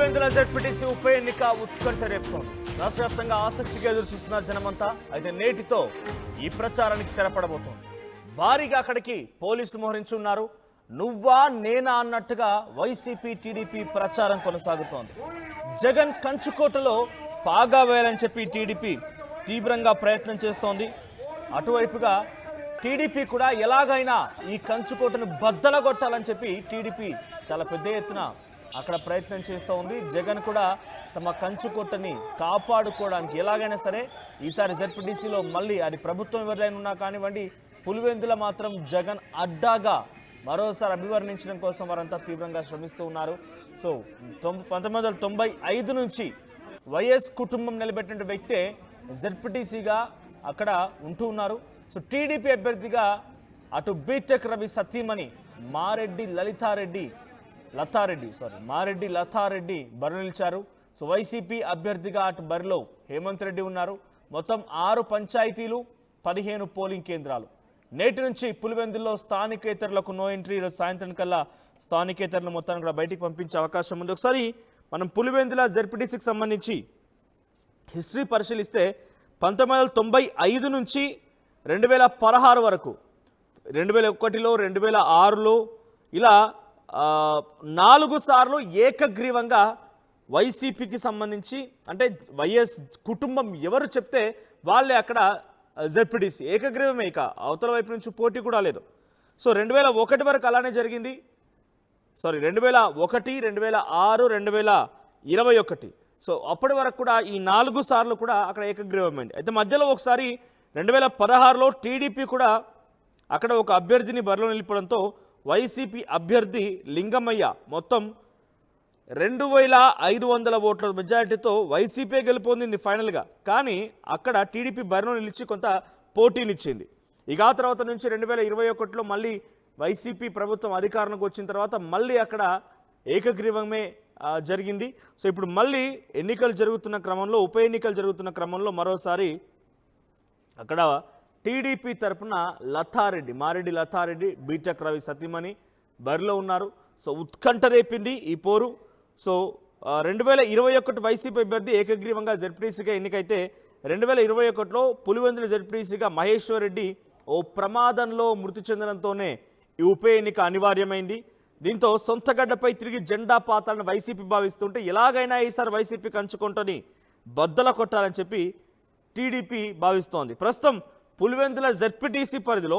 Pulivendula ZPTC ఉప ఎన్నిక ఉత్కంఠ రేపుతోంది. రాష్ట్ర వ్యాప్తంగా ఆసక్తిగా ఎదురు చూస్తున్న జనమంతా. అయితే నేటితో ఈ ప్రచారానికి తెరపడబోతోంది. భారీగా అక్కడికి పోలీసులు మోహరించున్నారు. నువ్వా నేనా అన్నట్టుగా వైసీపీ టీడీపీ ప్రచారం కొనసాగుతోంది. జగన్ కంచుకోటలో పాగా వేయాలని చెప్పి టీడీపీ తీవ్రంగా ప్రయత్నం చేస్తోంది. అటువైపుగా టీడీపీ కూడా ఎలాగైనా ఈ కంచుకోటను బద్దలగొట్టాలని చెప్పి టీడీపీ చాలా పెద్ద ఎత్తున అక్కడ ప్రయత్నం చేస్తూ ఉంది. జగన్ కూడా తమ కంచుకోటని కాపాడుకోవడానికి ఎలాగైనా సరే ఈసారి జెడ్పీటీసీలో మళ్ళీ అది ప్రభుత్వం ఎవరైనా ఉన్నా కానివ్వండి, పులివెందుల మాత్రం జగన్ అడ్డాగా మరోసారి అభివర్ణించడం కోసం వారంతా తీవ్రంగా శ్రమిస్తూ ఉన్నారు. సో 1995 నుంచి వైఎస్ కుటుంబం నిలబెట్టిన వ్యక్తే జెడ్పీటీసీగా అక్కడ ఉంటూ ఉన్నారు. సో టీడీపీ అభ్యర్థిగా అటు బీటెక్ రవి సతీమణి మారెడ్డి లతారెడ్డి బరిలో నిలిచారు. సో వైసీపీ అభ్యర్థిగా అటు బరిలో హేమంత్ రెడ్డి ఉన్నారు. మొత్తం 6 పంచాయతీలు, 15 పోలింగ్ కేంద్రాలు. నేటి నుంచి పులివెందుల్లో స్థానికేతరులకు నో ఎంట్రీ. ఈరోజు సాయంత్రం కల్లా స్థానికేతరులు మొత్తాన్ని కూడా బయటికి పంపించే అవకాశం ఉంది. ఒకసారి మనం పులివెందుల జెడ్పీటీసీకి సంబంధించి హిస్టరీ పరిశీలిస్తే 1995 నుంచి 2016 వరకు, 2001లో 2006లో ఇలా 4 సార్లు ఏకగ్రీవంగా వైసీపీకి సంబంధించి, అంటే వైఎస్ కుటుంబం ఎవరు చెప్తే వాళ్ళే అక్కడ జెడ్పీటీసీ ఏకగ్రీవమే, ఇక అవతల వైపు నుంచి పోటీ కూడా లేదు. సో 2001 వరకు అలానే జరిగింది. 2001, 2006, 2021. సో అప్పటి వరకు కూడా ఈ 4 సార్లు కూడా అక్కడ ఏకగ్రీవమైంది. అయితే మధ్యలో ఒకసారి 2016లో టీడీపీ కూడా అక్కడ ఒక అభ్యర్థిని బరిలో నిలపడంతో వైసీపీ అభ్యర్థి లింగమయ్య మొత్తం 2500 ఓట్ల మెజారిటీతో వైసీపీ గెలుపొందింది ఫైనల్గా. కానీ అక్కడ టీడీపీ బరిలో నిలిచి కొంత పోటీనిచ్చింది. ఇక ఆ తర్వాత నుంచి 2021లో మళ్ళీ వైసీపీ ప్రభుత్వం అధికారంలోకి వచ్చిన తర్వాత మళ్ళీ అక్కడ ఏకగ్రీవమే జరిగింది. సో ఇప్పుడు మళ్ళీ ఎన్నికలు జరుగుతున్న క్రమంలో, ఉప ఎన్నికలు జరుగుతున్న క్రమంలో మరోసారి అక్కడ టీడీపీ తరఫున మారెడ్డి లతారెడ్డి, బీటెక్ రవి సతీమణి బరిలో ఉన్నారు. సో ఉత్కంఠ రేపింది ఈ పోరు. సో 2021 వైసీపీ అభ్యర్థి ఏకగ్రీవంగా జెడ్పీటీసీగా ఎన్నికైతే 2021లో పులివెందుల జెడ్పీటీసీగా మహేశ్వర్ రెడ్డి ఓ ప్రమాదంలో మృతి చెందడంతోనే ఈ ఉప ఎన్నిక అనివార్యమైంది. దీంతో సొంత గడ్డపై తిరిగి జెండా పాతాలను వైసీపీ భావిస్తుంటే ఎలాగైనా ఈసారి వైసీపీ కంచుకుంటని బద్దల కొట్టాలని చెప్పి టీడీపీ భావిస్తోంది. ప్రస్తుతం పులివెందుల జెడ్పీటీసీ పరిధిలో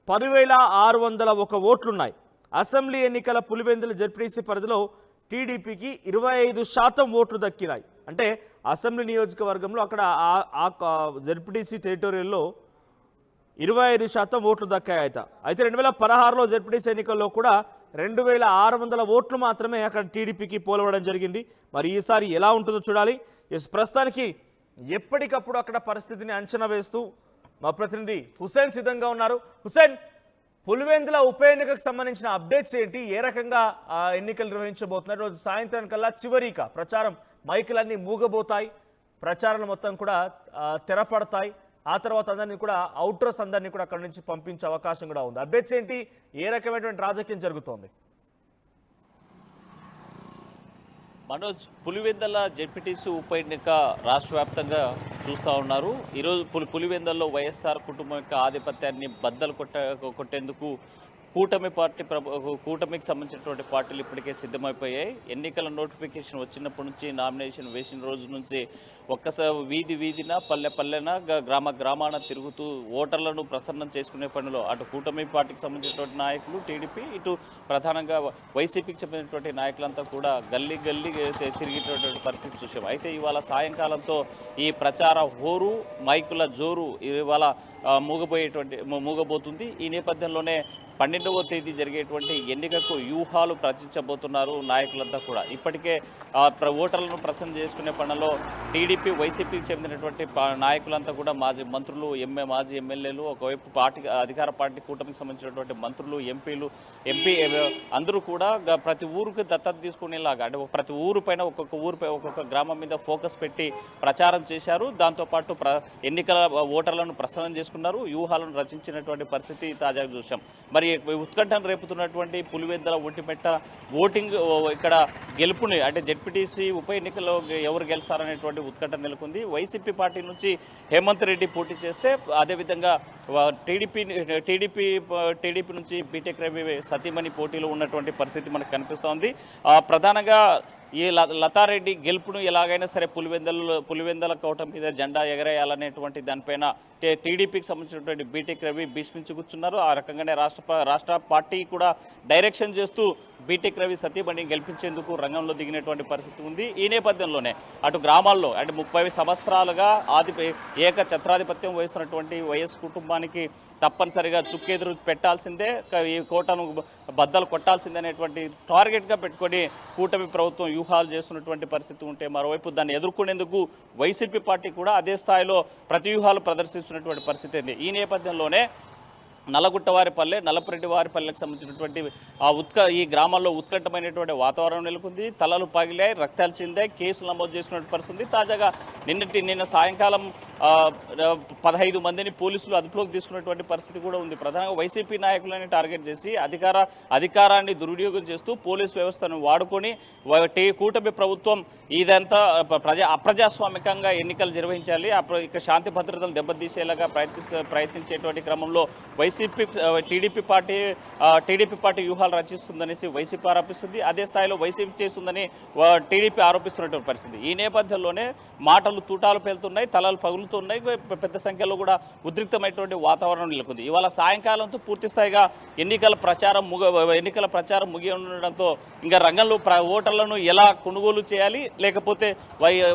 10,601 ఓట్లున్నాయి. అసెంబ్లీ ఎన్నికల పులివెందుల జెడ్పీటీసీ పరిధిలో టీడీపీకి 25% ఓట్లు దక్కినాయి. అంటే అసెంబ్లీ నియోజకవర్గంలో అక్కడ ఆ జెడ్పీటీసీ టెరిటోరియల్లో 25% ఓట్లు దక్కాయట. అయితే 2016లో జెడ్పీటీసీ ఎన్నికల్లో కూడా 2600 ఓట్లు మాత్రమే అక్కడ టీడీపీకి పోలవడం జరిగింది. మరి ఈసారి ఎలా ఉంటుందో చూడాలి. ప్రస్తుతానికి ఎప్పటికప్పుడు అక్కడ పరిస్థితిని అంచనా వేస్తూ మా ప్రతినిధి హుసేన్ సిద్ధంగా ఉన్నారు. హుసేన్, పులివెందుల ఉప ఎన్నికకు సంబంధించిన అప్డేట్స్ ఏంటి? ఏ రకంగా ఎన్నికలు నిర్వహించబోతున్నారు? రోజు సాయంత్రం కల్లా చివరిగా ప్రచారం మైకులన్నీ మూగబోతాయి, ప్రచారాలు మొత్తం కూడా తెరపడతాయి. ఆ తర్వాత అందరినీ కూడా అవుట్రోస్ అందరినీ కూడా అక్కడి నుంచి పంపించే అవకాశం కూడా ఉంది. అప్డేట్స్ ఏంటి? ఏ రకమైనటువంటి రాజకీయం జరుగుతోంది? మనోజ్, పులివెందుల జెడ్పీటీసీ ఉప ఎన్నిక రాష్ట్ర వ్యాప్తంగా చూస్తూ ఉన్నారు. ఈరోజు పులివెందుల్లో వైఎస్ఆర్ కుటుంబం యొక్క ఆధిపత్యాన్ని బద్దలు కొట్టేందుకు కూటమికి సంబంధించినటువంటి పార్టీలు ఇప్పటికే సిద్ధమైపోయాయి. ఎన్నికల నోటిఫికేషన్ వచ్చినప్పటి నుంచి, నామినేషన్ వేసిన రోజు నుంచి ఒక్కసారి వీధిన పల్లెన గ్రామాన తిరుగుతూ ఓటర్లను ప్రసన్నం చేసుకునే పనిలో అటు కూటమి పార్టీకి సంబంధించినటువంటి నాయకులు టీడీపీ, ఇటు ప్రధానంగా వైసీపీకి సంబంధించినటువంటి నాయకులంతా కూడా గల్లీ తిరిగేటటువంటి పరిస్థితి చూసాం. అయితే ఇవాళ సాయంకాలంతో ఈ ప్రచార హోరు, మైకుల జోరు ఇవాళ మూగబోతుంది. ఈ నేపథ్యంలోనే 12వ తేదీ జరిగేటువంటి ఎన్నికకు వ్యూహాలు రచించబోతున్నారు నాయకులంతా కూడా. ఇప్పటికే ఓటర్లను ప్రసన్న చేసుకునే పనిలో టీడీపీ, వైసీపీకి చెందినటువంటి నాయకులంతా కూడా మాజీ మంత్రులు, మాజీ ఎమ్మెల్యేలు, ఒకవైపు అధికార పార్టీ కూటమికి సంబంధించినటువంటి మంత్రులు, ఎంపీ అందరూ కూడా ప్రతి ఊరికి దత్తత తీసుకునేలాగా, అంటే ప్రతి ఊరు పైన ఒక్కొక్క గ్రామం మీద ఫోకస్ పెట్టి ప్రచారం చేశారు. దాంతోపాటు ఎన్నికల ఓటర్లను ప్రసన్నం చేసుకున్నారు, వ్యూహాలను రచించినటువంటి పరిస్థితి తాజాగా చూసాం. మరి మరి ఉత్కంఠను రేపుతున్నటువంటి పులివెందుల ఒంటిమిట్ట ఓటింగ్ ఇక్కడ గెలుపుని అంటే జెడ్పీటీసీ ఉప ఎన్నికల్లో ఎవరు గెలుస్తారనేటువంటి ఉత్కంఠ నెలకొంది. వైసీపీ పార్టీ నుంచి హేమంత్ రెడ్డి పోటీ చేస్తే అదేవిధంగా టీడీపీ నుంచి బీటెక్ రవి సతీమణి పోటీలో ఉన్నటువంటి పరిస్థితి మనకు కనిపిస్తోంది. ప్రధానంగా ఈ లతారెడ్డి గెలుపును ఎలాగైనా సరే పులివెందుల కోట మీద జెండా ఎగరేయాలనేటువంటి దానిపైన టీడీపీకి సంబంధించినటువంటి బీటెక్ రవి భీష్మించి కూర్చున్నారు. ఆ రకంగానే రాష్ట్ర పార్టీ కూడా డైరెక్షన్ చేస్తూ బీటెక్ రవి సతీమణి గెలిపించేందుకు రంగంలో దిగినటువంటి పరిస్థితి ఉంది. ఈ నేపథ్యంలోనే అటు గ్రామాల్లో అంటే 30 సంవత్సరాలుగా ఏక ఛత్రాధిపత్యం వహిస్తున్నటువంటి వైఎస్ కుటుంబానికి తప్పనిసరిగా చుక్కెదురు పెట్టాల్సిందే, ఈ కోటను బద్దలు కొట్టాల్సిందే అనేటువంటి టార్గెట్గా పెట్టుకొని కూటమి ప్రభుత్వం వ్యూహాలు చేస్తున్నటువంటి పరిస్థితి ఉంటే, మరోవైపు దాన్ని ఎదుర్కొనేందుకు వైసీపీ పార్టీ కూడా అదే స్థాయిలో ప్రతివ్యూహాలు ప్రదర్శిస్తున్నటువంటి పరిస్థితి ఉంది. ఈ నేపథ్యంలోనే నల్లగుట్టవారిపల్లె, నల్లపరెడ్డివారిపల్లెకి సంబంధించినటువంటి ఈ గ్రామాల్లో ఉత్కంఠమైనటువంటి వాతావరణం నెలకొంది. తలలు పగిలాయి, రక్తాలు చెందాయి, కేసులు నమోదు చేసినటువంటి పరిస్థితి. తాజాగా నిన్న సాయంకాలం 15 మందిని పోలీసులు అదుపులోకి తీసుకున్నటువంటి పరిస్థితి కూడా ఉంది. ప్రధానంగా వైసీపీ నాయకులని టార్గెట్ చేసి అధికారాన్ని దుర్వినియోగం చేస్తూ పోలీసు వ్యవస్థను వాడుకొని కూటమి ప్రభుత్వం ఇదంతా అప్రజాస్వామికంగా ఎన్నికలు నిర్వహించాలి, ఇక శాంతి భద్రతలు దెబ్బతీసేలాగా ప్రయత్నించేటువంటి క్రమంలో టీడీపీ పార్టీ వ్యూహాలు రచిస్తుందనేసి వైసీపీ ఆరోపిస్తుంది. అదే స్థాయిలో వైసీపీ చేస్తుందని టీడీపీ ఆరోపిస్తున్నటువంటి పరిస్థితి. ఈ నేపథ్యంలోనే మాటలు తూటాలు పేలుతున్నాయి, తలలు పగులుతున్నాయి, పెద్ద సంఖ్యలో కూడా ఉద్రిక్తమైనటువంటి వాతావరణం నెలకొంది. ఇవాళ సాయంకాలంతో పూర్తి స్థాయిగా ఎన్నికల ప్రచారం ముగి ఉండడంతో ఇంకా రంగంలో ఓటర్లను ఎలా కొనుగోలు చేయాలి, లేకపోతే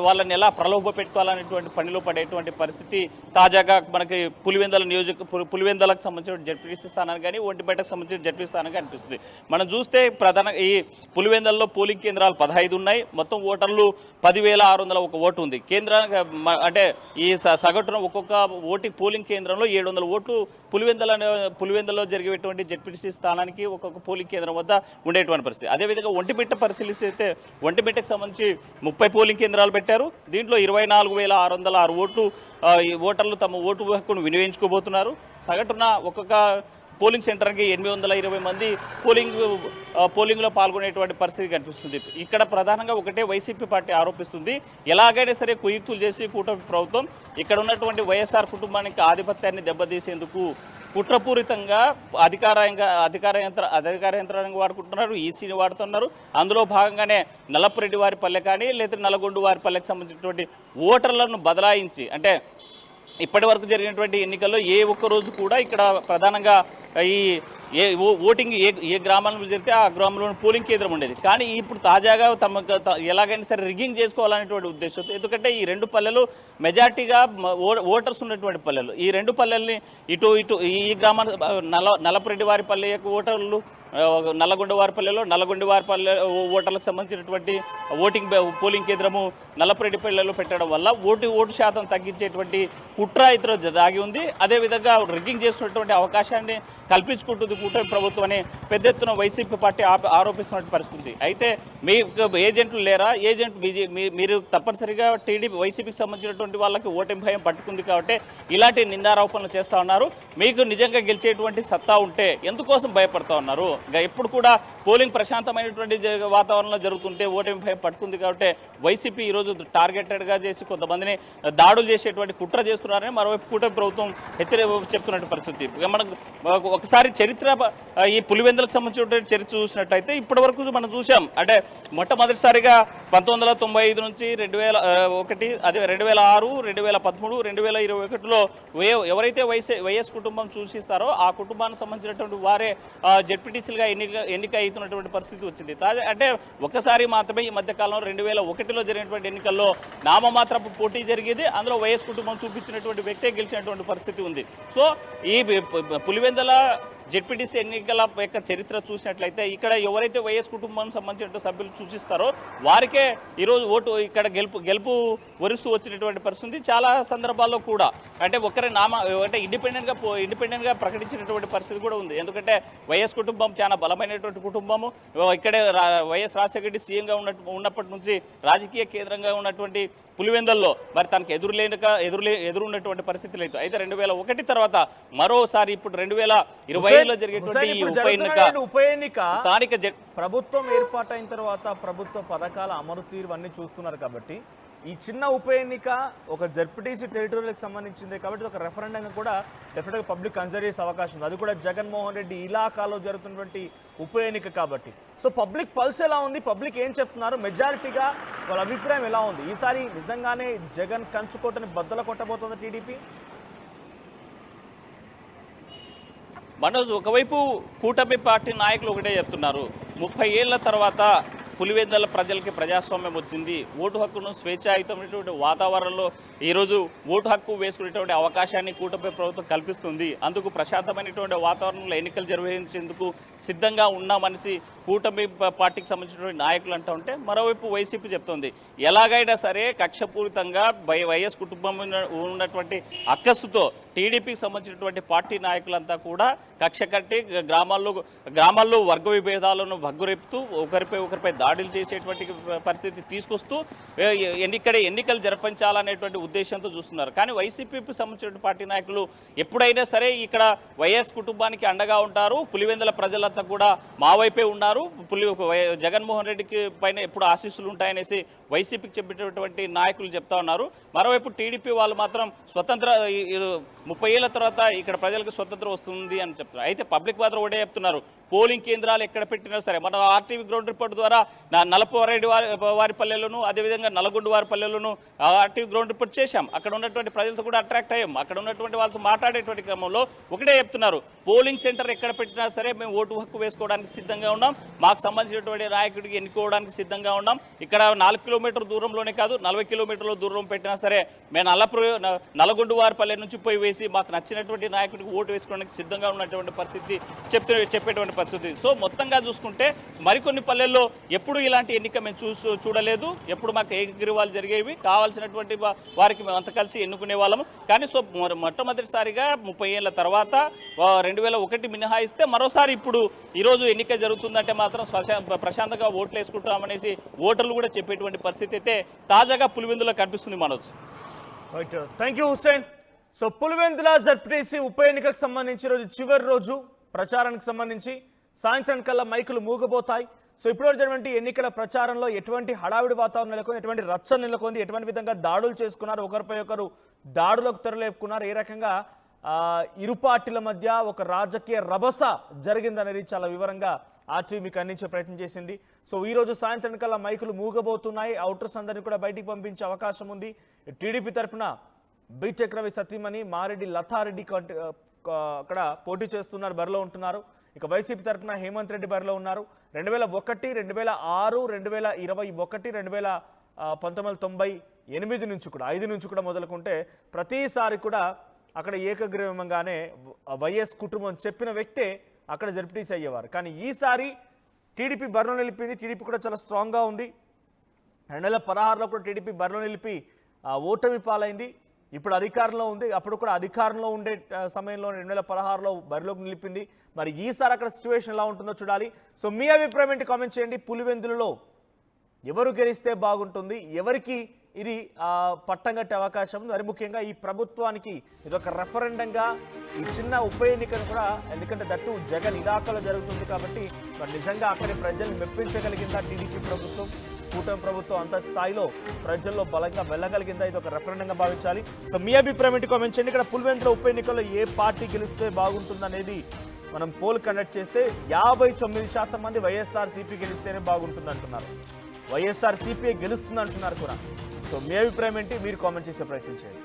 వాళ్ళని ఎలా ప్రలోభ పెట్టుకోవాలనేటువంటి పనిలో పడేటువంటి పరిస్థితి తాజాగా మనకి పులివెందులకు సంబంధించిన జడ్పీటీసీ స్థానానికి కానీ ఒంటిపేటకు సంబంధించిన జడ్పీ స్థానానికి అనిపిస్తుంది. మనం చూస్తే ప్రధాన ఈ పులివెందులలో పోలింగ్ కేంద్రాలు 15 ఉన్నాయి. మొత్తం ఓటర్లు 10,601 ఓటు ఉంది. అంటే ఈ సగటున ఒక్కొక్క పోలింగ్ కేంద్రంలో 700 ఓట్లు పులివెందులలో జరిగేటువంటి జడ్పీటీసీ స్థానానికి ఒక్కొక్క పోలింగ్ కేంద్రం వద్ద ఉండేటువంటి పరిస్థితి. అదేవిధంగా ఒంటిమిట్ట పరిశీలిస్తే ఒంటిమిట్టకు సంబంధించి 30 పోలింగ్ కేంద్రాలు పెట్టారు. దీంట్లో 24,606 ఓట్లు ఓటర్లు తమ ఓటు హక్కును వినియోగించుకోబోతున్నారు. సగటున ఒక్కొక్క పోలింగ్ సెంటర్కి 820 మంది పోలింగ్లో పాల్గొనేటువంటి పరిస్థితి కనిపిస్తుంది. ఇక్కడ ప్రధానంగా ఒకటే వైసీపీ పార్టీ ఆరోపిస్తుంది, ఎలాగైనా సరే కుయుక్తులు చేసి కూటమి ప్రభుత్వం ఇక్కడ ఉన్నటువంటి వైఎస్ఆర్ కుటుంబానికి ఆధిపత్యాన్ని దెబ్బతీసేందుకు కుట్రపూరితంగా అధికార యంత్రాంగం వాడుకుంటున్నారు, ఈసీని వాడుతున్నారు. అందులో భాగంగానే నల్లపరెడ్డివారిపల్లె కానీ లేదా నల్లగొండవారిపల్లెకి సంబంధించినటువంటి ఓటర్లను బదలాయించి, అంటే ఇప్పటి వరకు జరిగినటువంటి ఎన్నికల్లో ఏ ఒక్క రోజు కూడా ఇక్కడ ప్రధానంగా ఓటింగ్ ఏ గ్రామంలో జరిగితే ఆ గ్రామంలో పోలింగ్ కేంద్రం ఉండేది. కానీ ఇప్పుడు తాజాగా ఎలాగైనా సరే రిగ్గింగ్ చేసుకోవాలనేటువంటి ఉద్దేశంతో, ఎందుకంటే ఈ 2 పల్లెలు మెజార్టీగా ఓటర్స్ ఉన్నటువంటి పల్లెలు. ఈ 2 పల్లెల్ని ఇటు ఈ గ్రామాల నల్లపరెడ్డివారిపల్లె యొక్క ఓటర్లు, నల్లగొండవారిపల్లె ఓటర్లకు సంబంధించినటువంటి పోలింగ్ కేంద్రము నల్లపరెడ్డిపల్లెలో పెట్టడం వల్ల ఓటు శాతం తగ్గించేటువంటి కుట్ర ఇతర దాగి ఉంది. అదేవిధంగా రిగ్గింగ్ చేసుకున్నటువంటి అవకాశాన్ని కల్పించుకుంటుంది కూటమి ప్రభుత్వం అని పెద్ద ఎత్తున వైసీపీ పార్టీ ఆరోపిస్తున్న పరిస్థితి. అయితే మీ ఏజెంట్లు లేరా? మీరు తప్పనిసరిగా వైసీపీకి సంబంధించినటువంటి వాళ్ళకి ఓటమి భయం పట్టుకుంది కాబట్టి ఇలాంటి నిందారోపణలు చేస్తూ ఉన్నారు. మీకు నిజంగా గెలిచేటువంటి సత్తా ఉంటే ఎందుకోసం భయపడతా ఉన్నారు? ఎప్పుడు కూడా పోలింగ్ ప్రశాంతమైనటువంటి వాతావరణంలో జరుగుతుంటే ఓటమి భయం పట్టుకుంది కాబట్టి వైసీపీ ఈరోజు టార్గెటెడ్గా చేసి కొంతమందిని దాడులు చేసేటువంటి కుట్ర చేస్తున్నారని మరోవైపు కూటమి ప్రభుత్వం చెప్తున్నటువంటి పరిస్థితి. మనకు ఒకసారి చరిత్ర ఈ పులివెందులకు సంబంధించిన చరిత్ర చూసినట్టయితే ఇప్పటి వరకు మనం చూసాం. అంటే మొట్టమొదటిసారిగా 1995 నుంచి 2001, అదే 2006, 2013, 2021లో ఎవరైతే వైఎస్ కుటుంబం సూచిస్తారో ఆ కుటుంబానికి సంబంధించినటువంటి వారే జెడ్పీటీసీలుగా ఎన్నిక అవుతున్నటువంటి పరిస్థితి వచ్చింది. అంటే ఒక్కసారి మాత్రమే ఈ మధ్యకాలంలో 2001లో జరిగినటువంటి ఎన్నికల్లో నామమాత్రపు పోటీ జరిగేది. అందులో వైఎస్ కుటుంబం చూపించినటువంటి వ్యక్తే గెలిచినటువంటి పరిస్థితి ఉంది. సో ఈ పులివెందుల జెడ్పీటీసీ ఎన్నికల యొక్క చరిత్ర చూసినట్లయితే ఇక్కడ ఎవరైతే వైఎస్ కుటుంబానికి సంబంధించిన సభ్యులు సూచిస్తారో వారికే ఈరోజు ఓటు ఇక్కడ గెలుపు వరుస్తూ వచ్చినటువంటి పరిస్థితి. చాలా సందర్భాల్లో కూడా అంటే అంటే ఇండిపెండెంట్గా ప్రకటించినటువంటి పరిస్థితి కూడా ఉంది. ఎందుకంటే వైఎస్ కుటుంబం చాలా బలమైనటువంటి కుటుంబము. ఇక్కడే వైఎస్ రాజశేఖర రెడ్డి సీఎంగా ఉన్నప్పటి నుంచి రాజకీయ కేంద్రంగా ఉన్నటువంటి పులివెందుల్లో మరి తనకు ఎదురు ఉన్నటువంటి పరిస్థితి లేదు. అయితే 2001 తర్వాత మరోసారి ఇప్పుడు 2025 పులివెందులో జరిగేటువంటి ఈ ఉప ఎన్నిక స్థానిక ప్రభుత్వం ఏర్పాటైన తర్వాత ప్రభుత్వ పథకాల అమలు తీరు అన్ని చూస్తున్నారు కాబట్టి ఈ చిన్న ఉప ఎన్నిక ఒక జెడ్పీటీసీ టెరిటోరియల్కి సంబంధించింది కాబట్టి ఒక రెఫరెండంగా కూడా డెఫినెట్గా పబ్లిక్ కన్సిడర్ చేసే అవకాశం ఉంది. అది కూడా జగన్మోహన్ రెడ్డి ఇలాకాలో జరుగుతున్నటువంటి ఉప ఎన్నిక కాబట్టి. సో పబ్లిక్ పల్స్ ఎలా ఉంది, పబ్లిక్ ఏం చెప్తున్నారు, మెజారిటీగా వాళ్ళ అభిప్రాయం ఎలా ఉంది? ఈసారి నిజంగానే జగన్ కంచుకోటని బద్దలు కొట్టబోతోంది టీడీపీ? మనోజ్, ఒకవైపు కూటమి పార్టీ నాయకులు ఒకటే చెప్తున్నారు, 30 ఏళ్ల తర్వాత పులివెందుల ప్రజలకి ప్రజాస్వామ్యం వచ్చింది, ఓటు హక్కును స్వేచ్ఛాయుతమైనటువంటి వాతావరణంలో ఈరోజు ఓటు హక్కు వేసుకునేటువంటి అవకాశాన్ని కూటమి ప్రభుత్వం కల్పిస్తుంది, అందుకు ప్రశాంతమైనటువంటి వాతావరణంలో ఎన్నికలు నిర్వహించేందుకు సిద్ధంగా ఉన్నామనేసి కూటమి పార్టీకి సంబంధించినటువంటి నాయకులు అంటూ ఉంటే, మరోవైపు వైసీపీ చెప్తోంది ఎలాగైనా సరే కక్షపూరితంగా వైఎస్ కుటుంబం ఉన్నటువంటి అక్కస్సుతో టీడీపీకి సంబంధించినటువంటి పార్టీ నాయకులంతా కూడా కక్ష కట్టి గ్రామాల్లో వర్గ విభేదాలను భగ్గురెపుతూ ఒకరిపై దాడులు చేసేటువంటి పరిస్థితి తీసుకొస్తూ ఎన్నికలు జరిపించాలనేటువంటి ఉద్దేశంతో చూస్తున్నారు. కానీ వైసీపీకి సంబంధించిన పార్టీ నాయకులు ఎప్పుడైనా సరే ఇక్కడ వైఎస్ కుటుంబానికి అండగా ఉంటారు, పులివెందుల ప్రజలంతా కూడా మా వైపే ఉన్నారు, జగన్మోహన్ రెడ్డికి పైన ఎప్పుడు ఆశీస్సులు ఉంటాయనేసి వైసీపీకి చెప్పేటటువంటి నాయకులు చెప్తా ఉన్నారు. మరోవైపు టీడీపీ వాళ్ళు మాత్రం 30 ఏళ్ల తర్వాత ఇక్కడ ప్రజలకు స్వతంత్రం వస్తుంది అని చెప్తున్నారు. అయితే పబ్లిక్ మాత్రం ఒకటే చెప్తున్నారు, పోలింగ్ కేంద్రాలు ఎక్కడ పెట్టినా సరే మన ఆర్టీవీ గ్రౌండ్ రిపోర్ట్ ద్వారా నలపరెడ్డి వారి పల్లెలను అదేవిధంగా నల్గొండ వారి పల్లెలను ఆర్టీవీ గ్రౌండ్ రిపోర్ట్ చేశాం. అక్కడ ఉన్నటువంటి ప్రజలతో కూడా అట్రాక్ట్ అయ్యాం. అక్కడ ఉన్నటువంటి వాళ్ళతో మాట్లాడేటువంటి క్రమంలో ఒకటే చెప్తున్నారు, పోలింగ్ సెంటర్ ఎక్కడ పెట్టినా సరే మేము ఓటు హక్కు వేసుకోవడానికి సిద్ధంగా ఉన్నాం, మాకు సంబంధించినటువంటి నాయకుడికి ఎన్నుకోవడానికి సిద్ధంగా ఉన్నాం. ఇక్కడ 4 కిలోమీటర్ల దూరంలోనే కాదు 40 కిలోమీటర్ల దూరం పెట్టినా సరే మేము నల్గొండ వారి పల్లె నుంచి పోయి వేసి మాకు నచ్చినటువంటి నాయకుడికి ఓటు వేసుకోవడానికి సిద్ధంగా ఉన్నటువంటి పరిస్థితి చెప్పేటువంటి పరిస్థితి. సో మొత్తంగా చూసుకుంటే మరికొన్ని పల్లెల్లో ఎప్పుడు ఇలాంటి ఎన్నిక మేము చూడలేదు, ఎప్పుడు మాకు ఏకగ్రీవాలు జరిగేవి, కావాల్సినటువంటి వారికి మేము అంత కలిసి ఎన్నుకునే వాళ్ళము. కానీ సో మొట్టమొదటిసారిగా 30 ఏళ్ల తర్వాత 2001 మినహాయిస్తే మరోసారి ఇప్పుడు ఈరోజు ఎన్నిక జరుగుతుందంటే మాత్రం ప్రశాంతంగా ఓట్లు వేసుకుంటామనేసి ఓటర్లు కూడా చెప్పేటువంటి పరిస్థితి అయితే తాజాగా పులివెందులో కనిపిస్తుంది. Manoj, right, thank you Hussain. So Pulivendula ZPTC ఉప ఎన్నికకు సంబంధించి రోజు చివరి రోజు ప్రచారానికి సంబంధించి సాయంత్రం కల్లా మైకులు మూగబోతాయి. సో ఇప్పుడు జరిగినటువంటి ఎన్నికల ప్రచారంలో ఎటువంటి హడావిడి వాతావరణం నెలకొంది, ఎటువంటి రచ్చ నెలకొంది, ఎటువంటి విధంగా దాడులు చేసుకున్నారు, ఒకరిపై ఒకరు దాడులకు తెరలేపుకున్నారు, ఏ రకంగా ఇరు పార్టీల మధ్య ఒక రాజకీయ రభస జరిగిందనేది చాలా వివరంగా ఆర్టీవీ మీకు అందించే ప్రయత్నం చేసింది. సో ఈరోజు సాయంత్రం కల్లా మైకులు మూగబోతున్నాయి, అవుటర్స్ అందరినీ కూడా బయటికి పంపించే అవకాశం ఉంది. టీడీపీ తరఫున బీటెక్ రవి సతీమణి మారెడ్డి లతారెడ్డి అక్కడ పోటీ చేస్తున్నారు, బరిలో ఉంటున్నారు. ఇక వైసీపీ తరఫున హేమంత్ రెడ్డి బరిలో ఉన్నారు. 2001, 2006, 2021, 1998 నుంచి కూడా 5 నుంచి కూడా మొదలుకుంటే ప్రతిసారి కూడా అక్కడ ఏకగ్రీవంగానే వైఎస్ కుటుంబం చెప్పిన వ్యక్తే అక్కడ జెడ్పీటీసీ అయ్యేవారు. కానీ ఈసారి టీడీపీ బరిలో నిలిపింది. టీడీపీ కూడా చాలా స్ట్రాంగ్గా ఉంది. 2016లో కూడా టీడీపీ బరిలో నిలిపి ఓటమి పాలైంది. ఇప్పుడు అధికారంలో ఉంది. అప్పుడు కూడా అధికారంలో ఉండే సమయంలో 2016లో బరిలోకి నిలిపింది. మరి ఈసారి అక్కడ సిచ్యువేషన్ ఎలా ఉంటుందో చూడాలి. సో మీ అభిప్రాయం ఏంటి కామెంట్ చేయండి. పులివెందులలో ఎవరు గెలిస్తే బాగుంటుంది, ఎవరికి ఇది పట్టం కట్టే అవకాశం ఉంది, మరి ముఖ్యంగా ఈ ప్రభుత్వానికి ఇదొక రెఫరెండంగా ఈ చిన్న ఉప ఎన్నికను కూడా, ఎందుకంటే దట్టు జగన్ ఇలాకాలో జరుగుతుంది కాబట్టి మరి నిజంగా అక్కడి ప్రజల్ని మెప్పించగలిగిందా టీడీపీ ప్రభుత్వం, కూటమి ప్రభుత్వం అంత స్థాయిలో ప్రజల్లో బలంగా వెళ్ళగలిగిందా, ఇది ఒక రెఫరెండంగా భావించాలి. సో మీ అభిప్రాయం ఏంటి కామెంట్ చేయండి. ఇక్కడ పులివెందుల ఉప ఎన్నికల్లో ఏ పార్టీ గెలిస్తే బాగుంటుంది అనేది మనం పోల్ కండక్ట్ చేస్తే 59% మంది వైఎస్ఆర్సీపీ గెలిస్తేనే బాగుంటుంది అంటున్నారు, వైఎస్ఆర్సీపీ గెలుస్తుంది అంటున్నారు కూడా. సో మీ అభిప్రాయం ఏంటి, మీరు కామెంట్ చేసే ప్రయత్నం చేయండి.